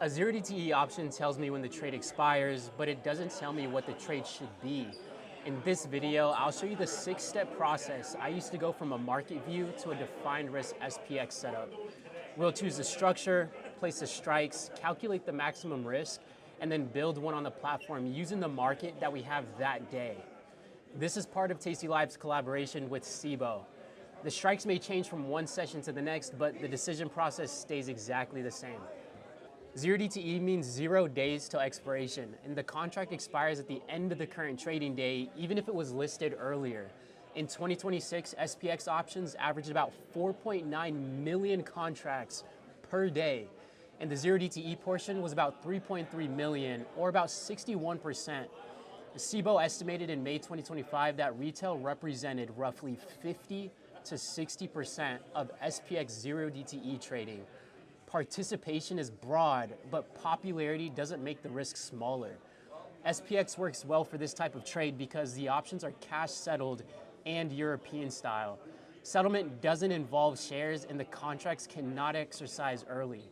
A 0 DTE option tells me when the trade expires, but it doesn't tell me what the trade should be. In this video, I'll show you the 6-step process I used to go from a market view to a defined risk SPX setup. We'll choose the structure, place the strikes, calculate the maximum risk, and then build one on the platform using the market that we have that day. This is part of tastylive's collaboration with Cboe. The strikes may change from one session to the next, but the decision process stays exactly the same. 0 DTE means 0 days till expiration, and the contract expires at the end of the current trading day, even if it was listed earlier. In 2026, SPX options averaged about 4.9 million contracts per day, and the 0 DTE portion was about 3.3 million, or about 61%. Cboe estimated in May 2025 that retail represented roughly 50 to 60% of SPX 0 DTE trading. Participation is broad, but popularity doesn't make the risk smaller. SPX works well for this type of trade because the options are cash settled and European style. Settlement doesn't involve shares and the contracts cannot exercise early.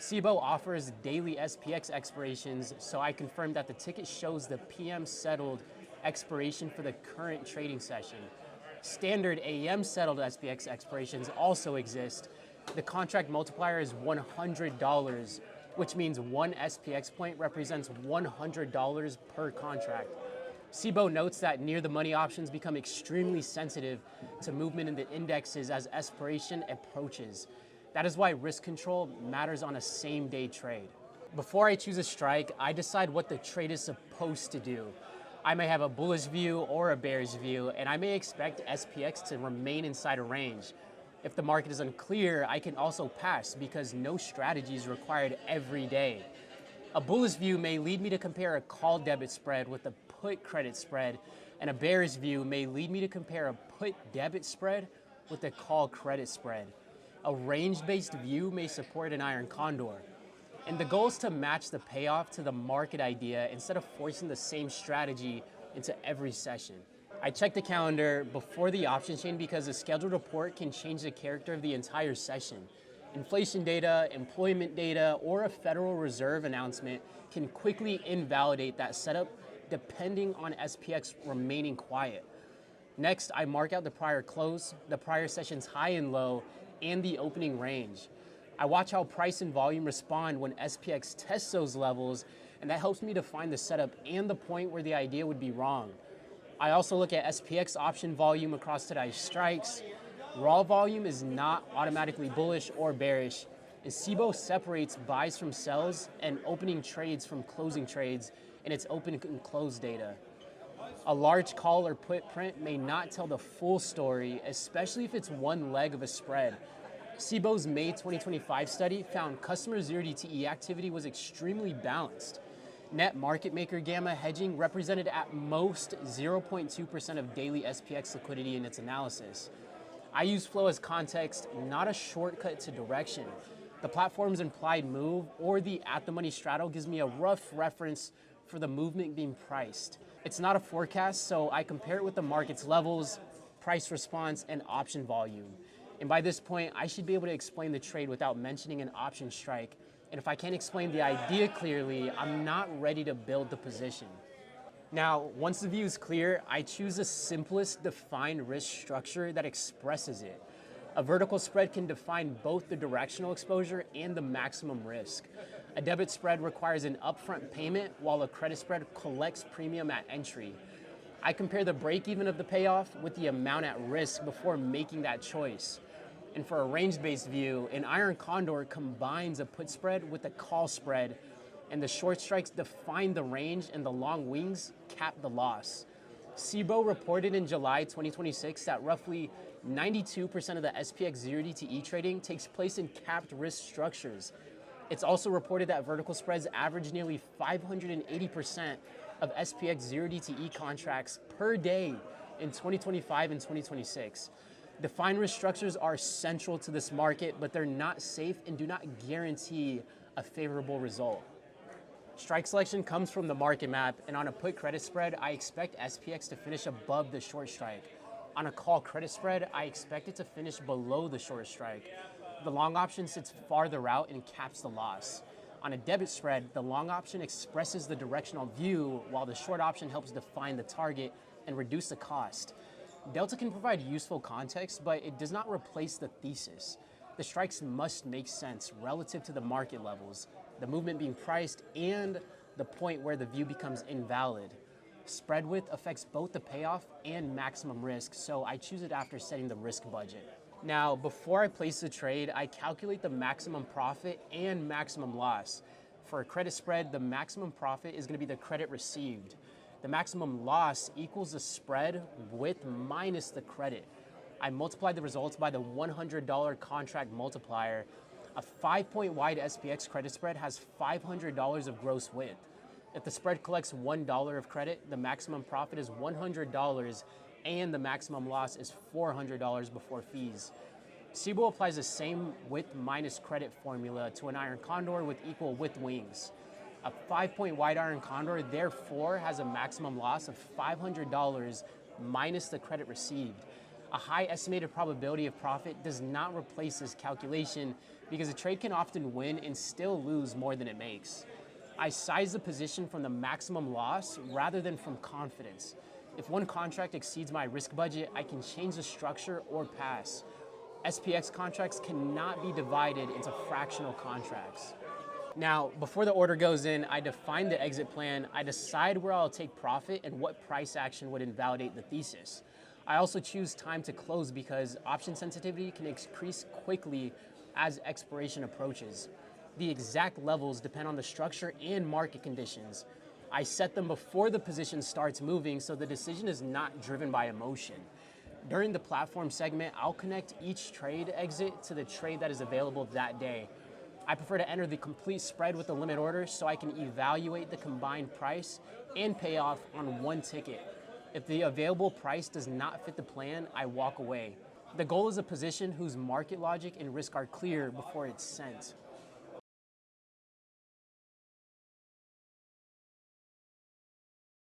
Cboe offers daily SPX expirations, so I confirmed that the ticket shows the PM settled expiration for the current trading session. Standard AM settled SPX expirations also exist. The contract multiplier is $100, which means one SPX point represents $100 per contract. Cboe notes that near the money options become extremely sensitive to movement in the indexes as expiration approaches. That is why risk control matters on a same-day trade. Before I choose a strike, I decide what the trade is supposed to do. I may have a bullish view or a bearish view, and I may expect SPX to remain inside a range. If the market is unclear, I can also pass because no strategy is required every day. A bullish view may lead me to compare a call debit spread with a put credit spread, and a bearish view may lead me to compare a put debit spread with a call credit spread. A range-based view may support an iron condor. And the goal is to match the payoff to the market idea instead of forcing the same strategy into every session. I check the calendar before the option chain because a scheduled report can change the character of the entire session. Inflation data, employment data, or a Federal Reserve announcement can quickly invalidate that setup depending on SPX remaining quiet. Next, I mark out the prior close, the prior session's high and low, and the opening range. I watch how price and volume respond when SPX tests those levels, and that helps me define the setup and the point where the idea would be wrong. I also look at SPX option volume across today's strikes. Raw volume is not automatically bullish or bearish, and Cboe separates buys from sells and opening trades from closing trades in its open and close data. A large call or put print may not tell the full story, especially if it's one leg of a spread. Cboe's May 2025 study found customer 0 DTE activity was extremely balanced. Net market maker gamma hedging represented at most 0.2% of daily SPX liquidity in its analysis. I use flow as context, not a shortcut to direction. The platform's implied move or the at-the-money straddle gives me a rough reference for the movement being priced. It's not a forecast, so I compare it with the market's levels, price response, and option volume. And by this point, I should be able to explain the trade without mentioning an option strike. And if I can't explain the idea clearly, I'm not ready to build the position. Now, once the view is clear, I choose the simplest defined risk structure that expresses it. A vertical spread can define both the directional exposure and the maximum risk. A debit spread requires an upfront payment, while a credit spread collects premium at entry. I compare the break-even of the payoff with the amount at risk before making that choice. And for a range-based view, an iron condor combines a put spread with a call spread, and the short strikes define the range and the long wings cap the loss. Cboe reported in July 2026 that roughly 92% of the SPX 0 DTE trading takes place in capped risk structures. It's also reported that vertical spreads average nearly 580% of SPX 0 DTE contracts per day in 2025 and 2026. Defined risk structures are central to this market, but they're not safe and do not guarantee a favorable result. Strike selection comes from the market map, and on a put credit spread, I expect SPX to finish above the short strike. On a call credit spread, I expect it to finish below the short strike. The long option sits farther out and caps the loss. On a debit spread, the long option expresses the directional view, while the short option helps define the target and reduce the cost. Delta can provide useful context, but it does not replace the thesis. The strikes must make sense relative to the market levels, the movement being priced, and the point where the view becomes invalid. Spread width affects both the payoff and maximum risk, so I choose it after setting the risk budget. Now, before I place the trade, I calculate the maximum profit and maximum loss. For a credit spread, the maximum profit is going to be the credit received. The maximum loss equals the spread width minus the credit. I multiply the results by the $100 contract multiplier. A 5-point wide SPX credit spread has $500 of gross width. If the spread collects $1 of credit, the maximum profit is $100 and the maximum loss is $400 before fees. Cboe applies the same width minus credit formula to an iron condor with equal width wings. A 5-point wide iron condor therefore has a maximum loss of $500 minus the credit received. A high estimated probability of profit does not replace this calculation because a trade can often win and still lose more than it makes. I size the position from the maximum loss rather than from confidence. If one contract exceeds my risk budget, I can change the structure or pass. SPX contracts cannot be divided into fractional contracts. Now, before the order goes in, I define the exit plan, I decide where I'll take profit and what price action would invalidate the thesis. I also choose time to close because option sensitivity can increase quickly as expiration approaches. The exact levels depend on the structure and market conditions. I set them before the position starts moving so the decision is not driven by emotion. During the platform segment, I'll connect each trade exit to the trade that is available that day. I prefer to enter the complete spread with the limit order so I can evaluate the combined price and payoff on one ticket. If the available price does not fit the plan, I walk away. The goal is a position whose market logic and risk are clear before it's sent.